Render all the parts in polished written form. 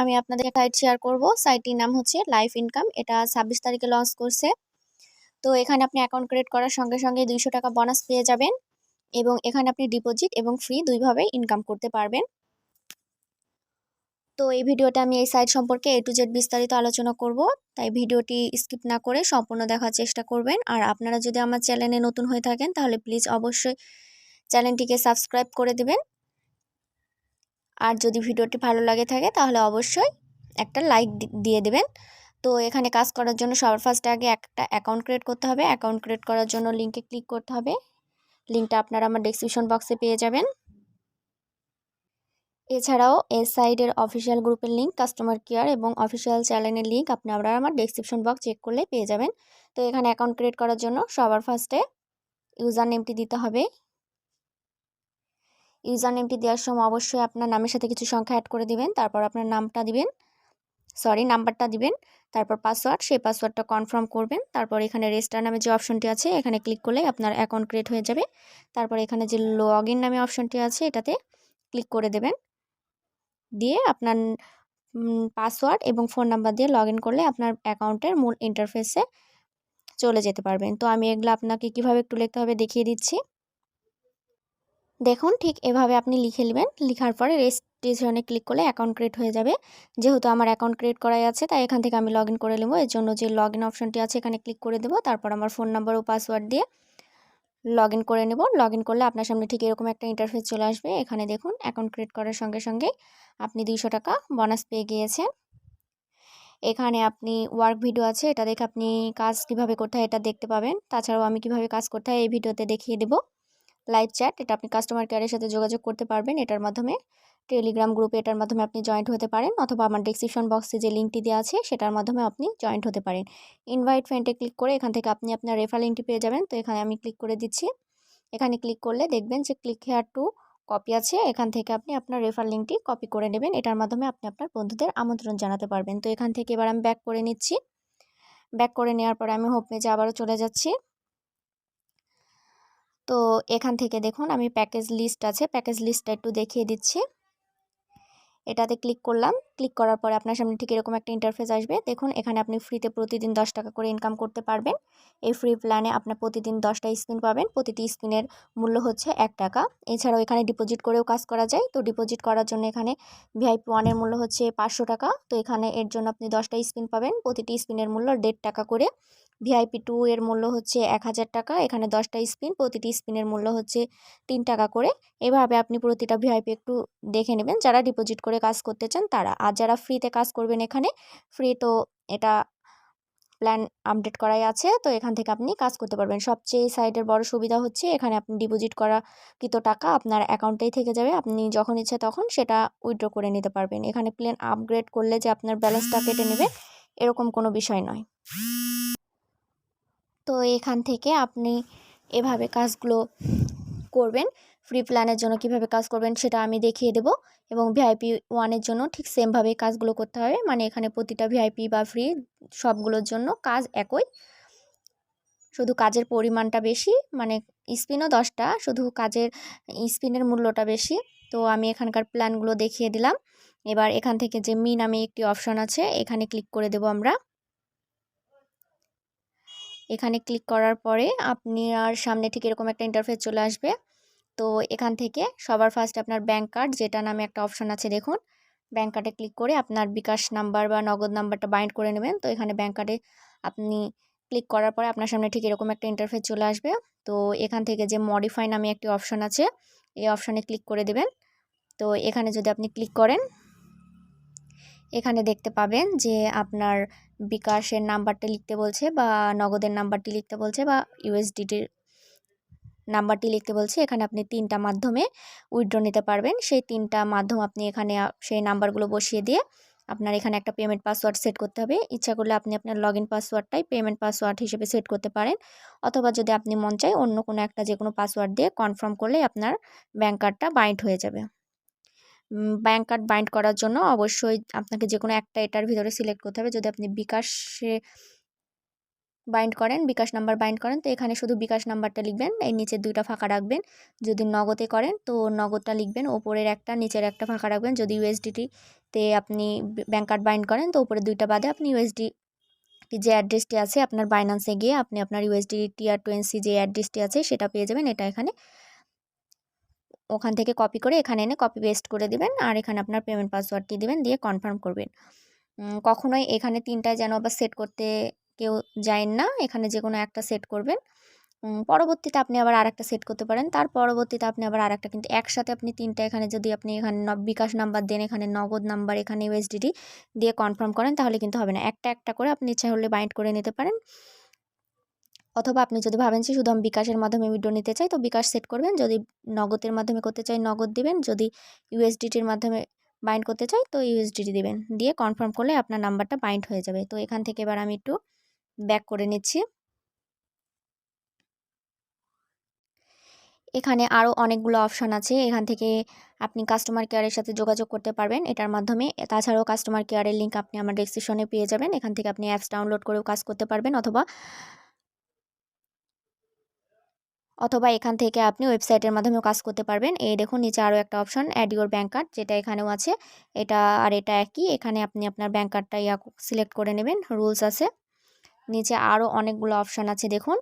আমি আপনাদের site share করব। সাইটটির নাম হচ্ছে লাইফ ইনকাম। এটা 26 তারিখে লঞ্চ করছে। তো এখানে আপনি অ্যাকাউন্ট ক্রিয়েট করার সঙ্গে সঙ্গে 200 টাকা বোনাস পেয়ে যাবেন এবং এখানে আপনি ডিপোজিট এবং ফ্রি দুইভাবেই ইনকাম করতে পারবেন। তো এই ভিডিওতে আমি এই সাইট সম্পর্কে A to Z বিস্তারিত আলোচনা করব, তাই ভিডিওটি স্কিপ না করে সম্পূর্ণ দেখার চেষ্টা করবেন। আর আপনারা যদি আমার চ্যানেলে নতুন হয়ে থাকেন তাহলে প্লিজ অবশ্যই চ্যানেলটিকে সাবস্ক্রাইব করে দেবেন। আর যদি ভিডিওটি ভালো লাগে থাকে তাহলে অবশ্যই একটা লাইক দিয়ে দেবেন। তো এখানে কাজ করার জন্য সবার ফার্স্টে আগে একটা অ্যাকাউন্ট ক্রিয়েট করতে হবে। অ্যাকাউন্ট ক্রিয়েট করার জন্য লিঙ্কে ক্লিক করতে হবে। লিঙ্কটা আপনারা আমার ডেসক্রিপশন বক্সে পেয়ে যাবেন। এছাড়াও এই সাইটের অফিসিয়াল গ্রুপের লিঙ্ক, কাস্টমার কেয়ার এবং অফিসিয়াল চ্যানেলের লিঙ্ক আপনারা আমার ডেসক্রিপশন বক্স চেক করলে পেয়ে যাবেন। তো এখানে অ্যাকাউন্ট ক্রিয়েট করার জন্য সবার ফার্স্টে ইউজার নেমটি দিতে হবে। ইউজার নেমটি দেওয়ার সময় অবশ্যই আপনার নামের সাথে কিছু সংখ্যা অ্যাড করে দিবেন। তারপর আপনার নামটা দিবেন, নাম্বারটা দিবেন। তারপর পাসওয়ার্ড, সেই পাসওয়ার্ডটা কনফার্ম করবেন। তারপর এখানে রেজিস্টার নামে যে অপশনটি আছে এখানে ক্লিক করলে আপনার অ্যাকাউন্ট ক্রিয়েট হয়ে যাবে। তারপর এখানে যে লগ ইন নামে অপশনটি আছে এটাতে ক্লিক করে দেবেন। দিয়ে আপনার পাসওয়ার্ড এবং ফোন নাম্বার দিয়ে লগ ইন করলে আপনার অ্যাকাউন্টের মূল ইন্টারফেসে চলে যেতে পারবেন। তো আমি এগুলো আপনাকে কীভাবে একটু লিখতে হবে দেখিয়ে দিচ্ছি। দেখুন, ঠিক এভাবে আপনি লিখে নেবেন। লিখার পরে রেজিস্ট্রেশনে ক্লিক করলে অ্যাকাউন্ট ক্রিয়েট হয়ে যাবে। যেহেতু আমার অ্যাকাউন্ট ক্রিয়েট করাই আছে তাই এখান থেকে আমি লগ ইন করে নেব। এর জন্য যে লগ ইন অপশনটি আছে এখানে ক্লিক করে দেবো। তারপর আমার ফোন নাম্বার ও পাসওয়ার্ড দিয়ে লগ ইন করে নেব। লগ ইন করলে আপনার সামনে ঠিক এরকম একটা ইন্টারফেস চলে আসবে। এখানে দেখুন অ্যাকাউন্ট ক্রিয়েট করার সঙ্গে সঙ্গে আপনি 200 টাকা বোনাস পেয়ে গিয়েছেন। এখানে আপনি ওয়ার্ক ভিডিও আছে, এটা দেখে আপনি কাজ কিভাবে করতে হয় এটা দেখতে পাবেন। তাছাড়াও আমি কিভাবে কাজ করতে হয় এই ভিডিওতে দেখিয়ে দেব। লাইভ চ্যাট, এটা আপনি কাস্টমার কেয়ারের সাথে যোগাযোগ করতে পারবেন এটার মাধ্যমে। টেলিগ্রাম গ্রুপে এটার মাধ্যমে আপনি জয়েন্ট হতে পারেন, অথবা আমার ডেসক্রিপশন বক্সে যে লিঙ্কটি দেওয়া আছে সেটার মাধ্যমে আপনি জয়েন্ট হতে পারেন। ইনভাইট ফ্রেন্ডে ক্লিক করে এখান থেকে আপনি আপনার রেফার লিঙ্কটি পেয়ে যাবেন। তো এখানে আমি ক্লিক করে দিচ্ছি। এখানে ক্লিক করলে দেখবেন যে ক্লিক হেয়ার টু কপি আছে। এখান থেকে আপনি আপনার রেফার লিঙ্কটি কপি করে নেবেন। এটার মাধ্যমে আপনি আপনার বন্ধুদের আমন্ত্রণ জানাতে পারবেন। তো এখান থেকে এবার আমি ব্যাক করে নিচ্ছি। ব্যাক করে নেওয়ার পরে আমি হোম পেজে আবারও চলে যাচ্ছি। তো এখান থেকে দেখুন আমি প্যাকেজ লিস্ট আছে, প্যাকেজ লিস্টটা একটু দেখিয়ে দিচ্ছি। এটাতে ক্লিক করলাম। ক্লিক করার পরে আপনার সামনে ঠিক এরকম একটা ইন্টারফেস আসবে। দেখুন এখানে আপনি ফ্রিতে প্রতিদিন 10 টাকা করে ইনকাম করতে পারবেন। এই ফ্রি প্ল্যানে আপনার প্রতিদিন 10টা স্পিন পাবেন। প্রতিটি স্পিনের মূল্য হচ্ছে 1 টাকা। এছাড়াও এখানে ডিপোজিট করেও কাজ করা যায়। তো ডিপোজিট করার জন্য এখানে ভিআইপি 1 এর মূল্য হচ্ছে 500 টাকা। তো এখানে এর জন্য আপনি 10টা স্পিন পাবেন। প্রতিটি স্পিনের মূল্য 1.5 টাকা করে। ভিআইপি 2 এর মূল্য হচ্ছে 1000 টাকা। এখানে 10টা স্পিন, প্রতিটি স্পিনের মূল্য হচ্ছে 3 টাকা করে। এভাবে আপনি প্রতিটা ভিআইপি একটু দেখে নেবেন যারা ডিপোজিট করে কাজ করতে চান তারা। আর যারা ফ্রিতে কাজ করবেন এখানে ফ্রি, তো এটা প্ল্যান আপডেট করাই আছে। তো এখান থেকে আপনি কাজ করতে পারবেন। সবচেয়ে সাইটের বড় সুবিধা হচ্ছে এখানে আপনি ডিপোজিট করা কিন্তু টাকা আপনার অ্যাকাউন্টেই থেকে যাবে। আপনি যখন ইচ্ছে তখন সেটা উইথড্র করে নিতে পারবেন। এখানে প্ল্যান আপগ্রেড করলে যে আপনার ব্যালেন্সটা কেটে নেবে এরকম কোনো বিষয় নয়। তো এখান থেকে আপনি এভাবে কাজগুলো করবেন। ফ্রি প্ল্যানের জন্য কিভাবে কাজ করবেন সেটা আমি দেখিয়ে দেব, এবং ভিআইপি 1 এর জন্য ঠিক সেমভাবে কাজগুলো করতে হবে। মানে এখানে প্রতিটা ভিআইপি বা ফ্রি সবগুলোর জন্য কাজ একই, শুধু কাজের পরিমাণটা বেশি। মানে স্পিনও 10টা, শুধু কাজের স্পিনের মূল্যটা বেশি। তো আমি এখানকার প্ল্যানগুলো দেখিয়ে দিলাম। এবার এখান থেকে যে মি নামে একটি অপশন আছে এখানে ক্লিক করে দেব আমরা। এখানে ক্লিক করার পরে আপনার সামনে ঠিক এরকম একটা ইন্টারফেস চলে আসবে। তো এখান থেকে সবার ফার্স্ট আপনার ব্যাংক কার্ড যেটা নামে একটা অপশন আছে দেখুন, ব্যাংক কার্ডে ক্লিক করে আপনার বিকাশ নাম্বার বা নগদ নাম্বারটা বাইন্ড করে নেবেন। তো এখানে ব্যাংক কার্ডে আপনি ক্লিক করার পরে আপনার সামনে ঠিক এরকম একটা ইন্টারফেস চলে আসবে। তো এখান থেকে যে মডিফাই নামে একটি অপশন আছে এই অপশানে ক্লিক করে দেবেন। তো এখানে যদি আপনি ক্লিক করেন এখানে দেখতে পাবেন যে আপনার বিকাশের নাম্বারটা লিখতে বলছে, বা নগদের নাম্বারটি লিখতে বলছে, বা ইউএসডিটির নাম্বারটি লিখতে বলছে। এখানে আপনি 3টা মাধ্যমে উইথড্র নিতে পারবেন। সেই 3টা মাধ্যম আপনি এখানে সেই নাম্বারগুলো বসিয়ে দিয়ে আপনার এখানে একটা পেমেন্ট পাসওয়ার্ড সেট করতে হবে। ইচ্ছা করলে আপনি আপনার লগ ইন পাসওয়ার্ডটাই পেমেন্ট পাসওয়ার্ড হিসেবে সেট করতে পারেন, অথবা যদি আপনি মন চায় অন্য কোনো একটা যে কোনো পাসওয়ার্ড দিয়ে কনফার্ম করলেই আপনার ব্যাংক কার্ডটা বাইন্ড হয়ে যাবে। ব্যাংক কার্ড বাইন্ড করার জন্য অবশ্যই আপনাকে যে কোনো একটা এটার ভিতরে সিলেক্ট করতে হবে। যদি আপনি বিকাশে বাইন্ড করেন, বিকাশ নাম্বার বাইন্ড করেন, তো এখানে শুধু বিকাশ নাম্বারটা লিখবেন, এই নিচের 2টা ফাঁকা রাখবেন। যদি নগদে করেন তো নগদটা লিখবেন, ওপরের একটা নিচের একটা ফাঁকা রাখবেন। যদি ইউএসডিটিতে আপনি ব্যাংক কার্ড বাইন্ড করেন তো উপরে 2টা বাদে আপনি ইউএসডি যে অ্যাড্রেসটি আছে আপনার বাইন্যান্সে গিয়ে আপনি আপনার ইউএসডিটি আর টোয়েন্সি যে অ্যাড্রেসটি আছে সেটা পেয়ে যাবেন। এটা এখানে ওখান থেকে কপি করে এখানে এনে কপি পেস্ট করে দিবেন, আর এখানে আপনার পেমেন্ট পাসওয়ার্ডটি দিবেন, দিয়ে কনফার্ম করবেন। কখনোই এখানে 3টায় যেন আবার সেট করতে কেউ যায়েন না, এখানে যে কোনো একটা সেট করবেন। পরবর্তীতে আপনি আবার আরেকটা সেট করতে পারেন, তার পরবর্তীতে আপনি আবার আরেকটা, কিন্তু একসাথে আপনি 3টা এখানে যদি আপনি এখানে বিকাশ নাম্বার দেন, এখানে নগদ নাম্বার, এখানে ইউএসডিটি দিয়ে কনফার্ম করেন তাহলে কিন্তু হবে না। একটা একটা করে আপনি ইচ্ছা হলে বাইন্ড করে নিতে পারেন, অথবা আপনি যদি ভাবেন যে শুধু আমি বিকাশের মাধ্যমে উইথড্র নিতে চাই তো বিকাশ সেট করবেন, যদি নগদের মাধ্যমে করতে চাই নগদ দিবেন, যদি ইউএসডিটির মাধ্যমে বাইন্ড করতে চাই তো ইউএসডিটি দিবেন, দিয়ে কনফার্ম করলে আপনার নাম্বারটা বাইন্ড হয়ে যাবে। তো এখান থেকে এবার আমি একটু ব্যাক করে নিচ্ছি। এখানে আরও অনেকগুলো অপশান আছে, এখান থেকে আপনি কাস্টমার কেয়ারের সাথে যোগাযোগ করতে পারবেন এটার মাধ্যমে। তাছাড়াও কাস্টমার কেয়ারের লিঙ্ক আপনি আমার ডেসক্রিপশনে পেয়ে যাবেন, এখান থেকে আপনি অ্যাপস ডাউনলোড করেও কাজ করতে পারবেন, অথবা এখান থেকে আপনি ওয়েবসাইটের মাধ্যমেও কাজ করতে পারবেন। এই দেখুন নিচে আরও একটা option add your bank card, যেটা এখানেও আছে, এটা আর এটা একই। এখানে আপনি আপনার ব্যাঙ্ক কার্ডটা সিলেক্ট করে নেবেন, রুলস আছে। নিচে আরও অনেকগুলো অপশান আছে দেখুন,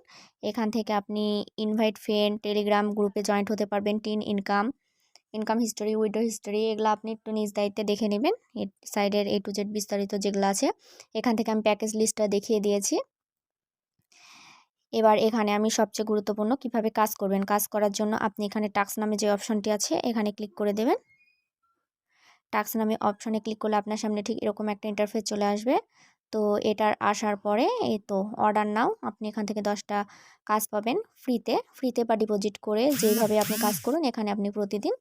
এখান থেকে আপনি ইনভাইট ফ্রেন্ড, টেলিগ্রাম গ্রুপে জয়েন্ট হতে পারবেন, ইনকাম হিস্টোরি, উইথড্র হিস্টোরি, এগুলো আপনি একটু নিজ দায়িত্বে দেখে নেবেন। সাইডের A to Z বিস্তারিত যেগুলো আছে, এখান থেকে আমি প্যাকেজ লিস্টটা দেখিয়ে দিয়েছি। এবার এখানে আমি সবচেয়ে গুরুত্বপূর্ণ কিভাবে কাজ করবেন, কাজ করার জন্য আপনি এখানে টাস্ক নামে যে অপশনটি আছে এখানে ক্লিক করে দেবেন। টাস্ক নামে অপশনে ক্লিক করলে আপনার সামনে ঠিক এরকম একটা ইন্টারফেস চলে আসবে। তো এটার আসার পরে এই তো অর্ডার নাও, আপনি এখান থেকে 10টা কাজ পাবেন ফ্রিতে বা ডিপোজিট করে, যেইভাবে আপনি কাজ করুন এখানে আপনি প্রতিদিন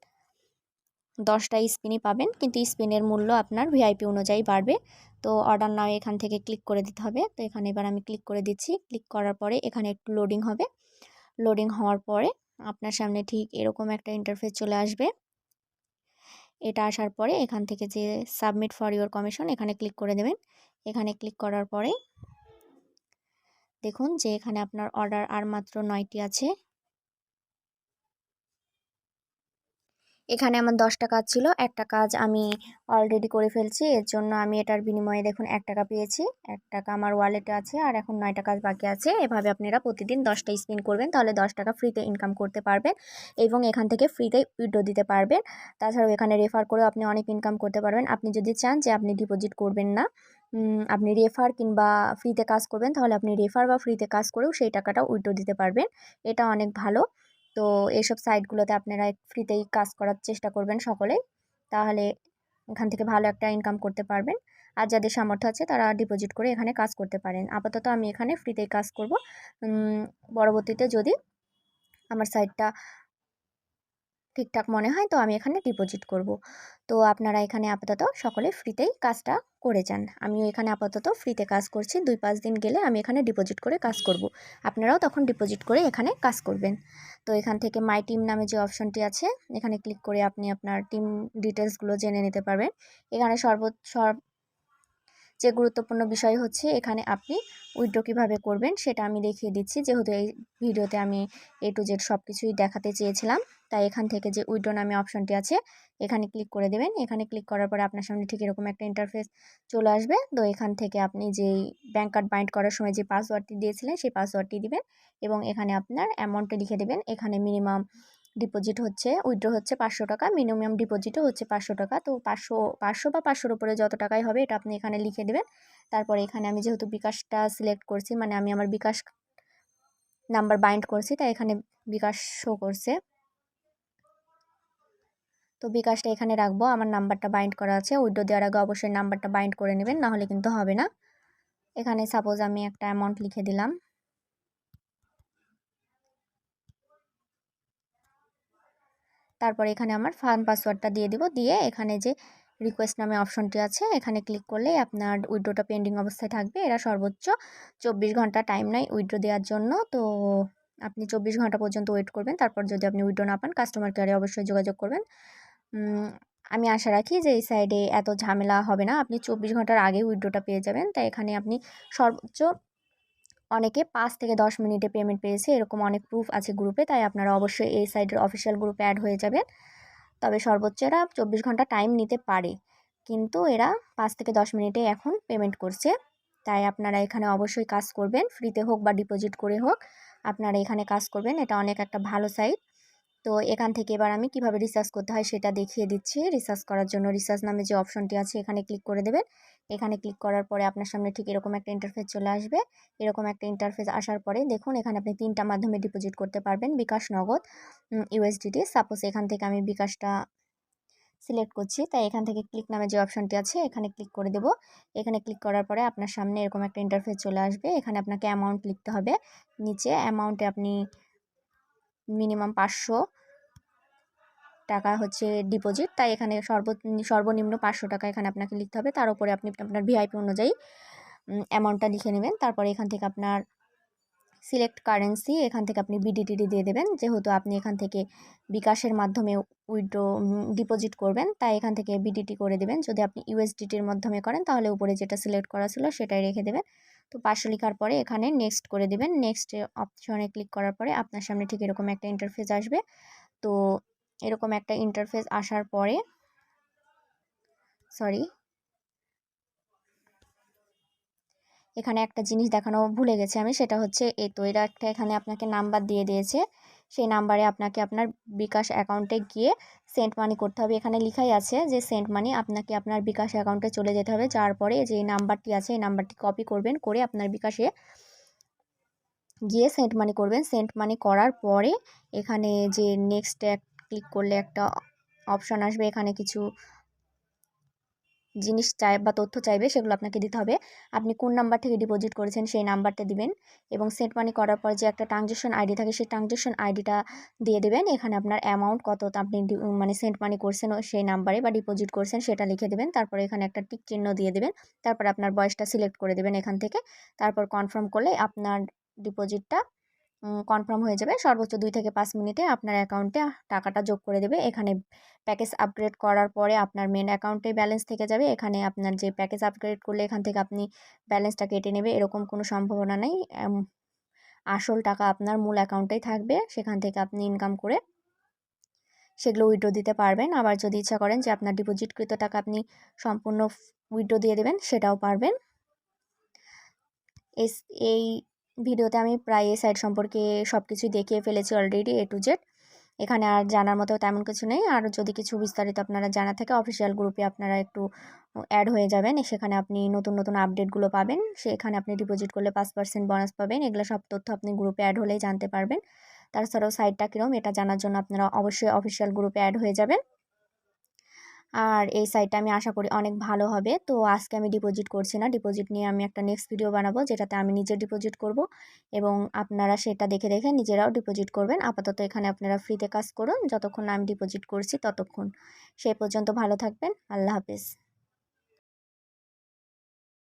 10টা স্পিনই পাবেন, কিন্তু স্পিনের মূল্য আপনার ভিআইপি অনুযায়ী বাড়বে। তো অর্ডার নাও এখান থেকে ক্লিক করে দিতে হবে। তো এখানে এবার আমি ক্লিক করে দিচ্ছি, ক্লিক করার পরে এখানে একটু লোডিং হবে, লোডিং হওয়ার পরে আপনার সামনে ঠিক এরকম একটা ইন্টারফেস চলে আসবে। এটা আসার পরে এখান থেকে যে সাবমিট ফর ইওর কমিশন এখানে ক্লিক করে দেবেন। এখানে ক্লিক করার পরে দেখুন যে এখানে আপনার অর্ডার আর মাত্র 9টি আছে। এখানে আমার 10টা কাজ ছিল, একটা কাজ আমি অলরেডি করে ফেলছি, এর জন্য আমি এটার বিনিময়ে দেখুন 1 টাকা পেয়েছি। 1 টাকা আমার ওয়ালেটে আছে, আর এখন 9টা কাজ বাকি আছে। এভাবে আপনারা প্রতিদিন 10টা স্পিন করবেন, তাহলে 10 টাকা ফ্রিতে ইনকাম করতে পারবেন এবং এখান থেকে ফ্রিতে উইথড্র দিতে পারবেন। তাছাড়াও এখানে রেফার করে আপনি অনেক ইনকাম করতে পারবেন। আপনি যদি চান যে আপনি ডিপোজিট করবেন না, আপনি রেফার কিংবা ফ্রিতে কাজ করবেন, তাহলে আপনি রেফার বা ফ্রিতে কাজ করেও সেই টাকাটা উইথড্র দিতে পারবেন। এটা অনেক ভালো। তো এইসব সাইটগুলোতে আপনারা ফ্রিতেই কাজ করার চেষ্টা করবেন সকলেই, তাহলে এখান থেকে ভালো একটা ইনকাম করতে পারবেন। আর যাদের সামর্থ্য আছে তারা ডিপোজিট করে এখানে কাজ করতে পারেন। আপাতত আমি এখানে ফ্রিতেই কাজ করব, পরবর্তীতে যদি আমার সাইটটা ঠিকঠাক মনে হয় তো আমি এখানে ডিপোজিট করব। তো আপনারা এখানে আপাতত সকলে ফ্রিতেই কাজটা করে যান। আমিও এখানে আপাতত ফ্রিতে কাজ করছি, 2-5 দিন গেলে আমি এখানে ডিপোজিট করে কাজ করব। আপনারাও তখন ডিপোজিট করে এখানে কাজ করবেন। তো এখান থেকে মাই টিম নামে যে অপশনটি আছে এখানে ক্লিক করে আপনি আপনার টিম ডিটেলসগুলো জেনে নিতে পারবেন। এখানে যে গুরুত্বপূর্ণ বিষয় হচ্ছে এখানে আপনি উইথড্র কীভাবে করবেন সেটা আমি দেখিয়ে দিচ্ছি, যেহেতু এই ভিডিওতে আমি A to Z সব কিছুই দেখাতে চেয়েছিলাম। তাই এখান থেকে যে উইথড্র নামে অপশনটি আছে এখানে ক্লিক করে দেবেন। এখানে ক্লিক করার পরে আপনার সামনে ঠিক এরকম একটা ইন্টারফেস চলে আসবে। তো এখান থেকে আপনি যেই ব্যাঙ্ক কার্ড বাইন্ড করার সময় যে পাসওয়ার্ডটি দিয়েছিলেন সেই পাসওয়ার্ডটি দিবেন এবং এখানে আপনার অ্যামাউন্টটা লিখে দেবেন। এখানে মিনিমাম ডিপোজিট হচ্ছে, উইথড্র হচ্ছে 500 টাকা, মিনিমাম ডিপোজিটও হচ্ছে 500 টাকা। তো 500 বা 500-র উপরে যত টাকাই হবে এটা আপনি এখানে লিখে দেবেন। তারপরে এখানে আমি যেহেতু বিকাশটা সিলেক্ট করছি, মানে আমি আমার বিকাশ নাম্বার বাইন্ড করছি, তাই এখানে বিকাশ শো করছে। তো বিকাশটা এখানে রাখবো, আমার নাম্বারটা বাইন্ড করা আছে। উইথড্র দেওয়ার আগে অবশ্যই নাম্বারটা বাইন্ড করে নেবেন, নাহলে কিন্তু হবে না। এখানে সাপোজ আমি একটা অ্যামাউন্ট লিখে দিলাম। তারপরে এখানে আমার ফান পাসওয়ার্ডটা দিয়ে দিব, দিয়ে এখানে যে রিকোয়েস্ট নামে অপশনটি আছে এখানে ক্লিক করলে আপনার উইথড্রটা পেন্ডিং অবস্থায় থাকবে। এরা সর্বোচ্চ 24 ঘন্টা টাইম নেয় উইথড্র দেওয়ার জন্য। তো আপনি 24 ঘন্টা পর্যন্ত ওয়েট করবেন, তারপর যদি আপনি উইথড্র না পান কাস্টমার কেয়ারে অবশ্যই যোগাযোগ করবেন। আমি আশা রাখি যে এই সাইডে এত ঝামেলা হবে না, আপনি 24 ঘন্টার আগে উইথড্রটা পেয়ে যাবেন। তাই এখানে আপনি সর্বোচ্চ অনেকে 5 থেকে 10 মিনিটে পেমেন্ট পেয়েছে, এরকম অনেক প্রুফ আছে গ্রুপে। তাই আপনারা অবশ্যই এই সাইটের অফিসিয়াল গ্রুপে অ্যাড হয়ে যাবেন। তবে সর্বোচ্চ এরা 24 ঘন্টা টাইম নিতে পারে, কিন্তু এরা 5 থেকে 10 মিনিটে এখন পেমেন্ট করছে। তাই আপনারা এখানে অবশ্যই কাজ করবেন, ফ্রিতে হোক বা ডিপোজিট করে হোক আপনারা এখানে কাজ করবেন। এটা অনেক একটা ভালো সাইট। তো এখান থেকে এবার আমি কিভাবে রিসার্চ করতে হয় সেটা দেখিয়ে দিচ্ছি। রিসার্চ করার জন্য রিসার্চ নামে যে অপশনটি আছে এখানে ক্লিক করে দেবেন। এখানে ক্লিক করার পরে আপনার সামনে ঠিক এরকম একটা ইন্টারফেস চলে আসবে। এরকম একটা ইন্টারফেস আসার পরে দেখুন এখানে আপনি 3টা মাধ্যমে ডিপোজিট করতে পারবেন, বিকাশ, নগদ, ইউএসডিটি। সাপোজ এখান থেকে আমি বিকাশটা সিলেক্ট করছি, তাই এখান থেকে ক্লিক নামে যে অপশনটি আছে এখানে ক্লিক করে দেব। এখানে ক্লিক করার পরে আপনার সামনে এরকম একটা ইন্টারফেস চলে আসবে। এখানে আপনাকে অ্যামাউন্ট লিখতে হবে। নিচে অ্যামাউন্টে আপনি মিনিমাম 500 টাকা হচ্ছে ডিপোজিট, তাই এখানে সর্বনিম্ন 500 টাকা এখানে আপনাকে লিখতে হবে। তার উপরে আপনি আপনার ভিআইপি অনুযায়ী অ্যামাউন্টটা লিখে নেবেন। তারপরে এখান থেকে আপনার সিলেক্ট কারেন্সি, এখান থেকে আপনি বিডিটি দিয়ে দেবেন। যেহেতু আপনি এখান থেকে বিকাশের মাধ্যমে ডিপোজিট করবেন, তাই এখান থেকে বিডিটি করে দেবেন। যদি আপনি ইউএসডিটির মাধ্যমে করেন তাহলে উপরে যেটা সিলেক্ট করা ছিল সেটাই রেখে দেবেন। তো 500 লেখার পরে এখানে নেক্সট করে দেবেন। নেক্সট অপশনে ক্লিক করার পরে আপনার সামনে ঠিক এরকম একটা ইন্টারফেস আসবে। তো এরকম একটা ইন্টারফেস আসার পরে এখানে একটা জিনিস দেখানো ভুলে গেছি আমি, সেটা হচ্ছে তো এরা একটা এখানে আপনাকে নাম্বার দিয়ে দিয়েছে। সেই নাম্বারে আপনাকে আপনার বিকাশ অ্যাকাউন্টে গিয়ে সেন্ড মানি করতে হবে। এখানে লেখাই আছে যে সেন্ড মানি, আপনাকে আপনার বিকাশ অ্যাকাউন্টে চলে যেতে হবে। যাওয়ার পরে যে নাম্বারটি আছে এই নাম্বারটি কপি করবেন, করে আপনার বিকাশে গিয়ে সেন্ড মানি করবেন। সেন্ড মানি করার পরে এখানে যে নেক্সট ক্লিক করলে একটা অপশন আসবে, এখানে কিছু জিনিস চাই বা তথ্য চাইবে, সেগুলো আপনাকে দিতে হবে। আপনি কোন নাম্বার থেকে ডিপোজিট করেছেন সেই নাম্বারটা দিবেন, এবং সেন্ড মানি করার পর যে একটা ট্রানজ্যাকশন আইডি থাকে সেই ট্রানজ্যাকশন আইডিটা দিয়ে দেবেন। এখানে আপনার অ্যামাউন্ট কত আপনি মানে সেন্ড মানি করছেন সেই নাম্বারে বা ডিপোজিট করছেন সেটা লিখে দেবেন। তারপরে এখানে একটা টিক চিহ্ন দিয়ে দেবেন। তারপর আপনার বয়সটা সিলেক্ট করে দেবেন এখান থেকে। তারপর কনফার্ম করলে আপনার ডিপোজিটটা কনফার্ম হয়ে যাবে। সর্বোচ্চ 2 থেকে 5 মিনিটে আপনার অ্যাকাউন্টে টাকাটা যোগ করে দেবে। এখানে প্যাকেজ আপগ্রেড করার পরে আপনার মেন অ্যাকাউন্টে ব্যালেন্স থেকে যাবে। এখানে আপনার যে প্যাকেজ আপগ্রেড করলে এখান থেকে আপনি ব্যালেন্সটা কেটে নেবে এরকম কোনো সম্ভাবনা নেই। আসল টাকা আপনার মূল অ্যাকাউন্টেই থাকবে, সেখান থেকে আপনি ইনকাম করে সেগুলো উইথড্র দিতে পারবেন। আবার যদি ইচ্ছা করেন যে আপনার ডিপোজিটকৃত টাকা আপনি সম্পূর্ণ উইথড্র দিয়ে দেবেন, সেটাও পারবেন। এই ভিডিওতে আমি প্রায় এই সাইট সম্পর্কে সব কিছুই দেখিয়ে ফেলেছি অলরেডি, A to Z। এখানে আর জানার মতো তেমন কিছু নেই। আর যদি কিছু বিস্তারিত আপনারা জানা থাকে অফিসিয়াল গ্রুপে আপনারা একটু অ্যাড হয়ে যাবেন, সেখানে আপনি নতুন নতুন আপডেটগুলো পাবেন। সেখানে আপনি ডিপোজিট করলে 5% বোনাস পাবেন। এগুলো সব তথ্য আপনি গ্রুপে অ্যাড হলেই জানতে পারবেন। তাছাড়াও সাইটটা কীরকম এটা জানার জন্য আপনারা অবশ্যই অফিসিয়াল গ্রুপে অ্যাড হয়ে যাবেন। আর এই সাইটটা আমি আশা করি অনেক ভালো হবে। তো আজকে আমি ডিপোজিট করছি না, ডিপোজিট নিয়ে আমি একটা নেক্সট ভিডিও বানাবো যেটাতে আমি নিজে ডিপোজিট করব, এবং আপনারা সেটা দেখে দেখে নিজেরাও ডিপোজিট করবেন। আপাতত এখানে আপনারা ফ্রিতে কাজ করুন, যতক্ষণ আমি ডিপোজিট করছি ততক্ষণ। সেই পর্যন্ত ভালো থাকবেন। আল্লাহ হাফেজ।